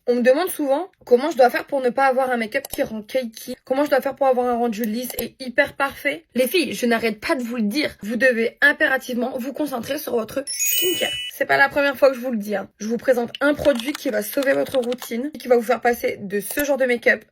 On me demande souvent comment je dois faire pour ne pas avoir un make-up qui rend cakey, comment je dois faire pour avoir un rendu lisse et hyper parfait. Les filles, je n'arrête pas de vous le dire, vous devez impérativement vous concentrer sur votre skincare. C'est pas la première fois que je vous le dis, hein. Je vous présente un produit qui va sauver votre routine, qui va vous faire passer de ce genre de make-up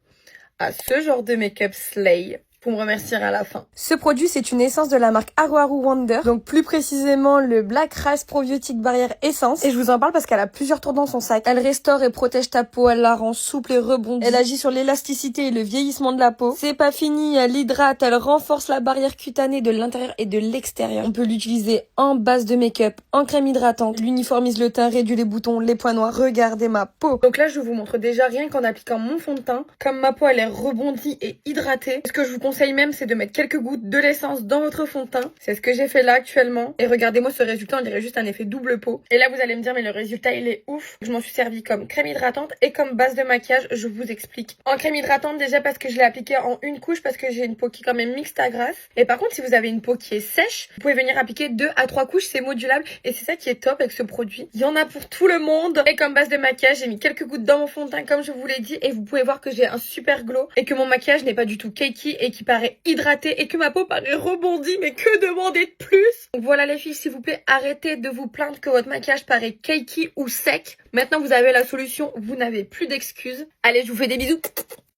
à ce genre de make-up slay. Pour me remercier à la fin. Ce produit, c'est une essence de la marque Aru Aru Wonder, donc plus précisément le Black Rice Probiotic Barrière Essence. Et je vous en parle parce qu'elle a plusieurs tours dans son sac. Elle restaure et protège ta peau, elle la rend souple et rebondie. Elle agit sur l'élasticité et le vieillissement de la peau. C'est pas fini, elle hydrate, elle renforce la barrière cutanée de l'intérieur et de l'extérieur. On peut l'utiliser en base de make-up, en crème hydratante, l'uniformise le teint, réduit les boutons, les points noirs. Regardez ma peau. Donc là, je vous montre déjà rien qu'en appliquant mon fond de teint. Comme ma peau, elle est rebondie et hydratée. Ce que je vous conseille même, c'est de mettre quelques gouttes de l'essence dans votre fond de teint. C'est ce que j'ai fait là actuellement. Et regardez-moi ce résultat, on dirait juste un effet double peau. Et là, vous allez me dire, mais le résultat, il est ouf. Je m'en suis servi comme crème hydratante et comme base de maquillage. Je vous explique. En crème hydratante, déjà parce que je l'ai appliquée en une couche, parce que j'ai une peau qui est quand même mixte à grasse. Et par contre, si vous avez une peau qui est sèche, vous pouvez venir appliquer 2 à 3 couches. C'est modulable. Et c'est ça qui est top avec ce produit. Il y en a pour tout le monde. Et comme base de maquillage, j'ai mis quelques gouttes dans mon fond de teint, comme je vous l'ai dit. Et vous pouvez voir que j'ai un super glow. Et que mon maquillage n'est pas du tout cakey et qui paraît hydratée et que ma peau paraît rebondie, mais que demander de plus? Donc voilà les filles, s'il vous plaît, arrêtez de vous plaindre que votre maquillage paraît cakey ou sec. Maintenant vous avez la solution, vous n'avez plus d'excuses. Allez, je vous fais des bisous.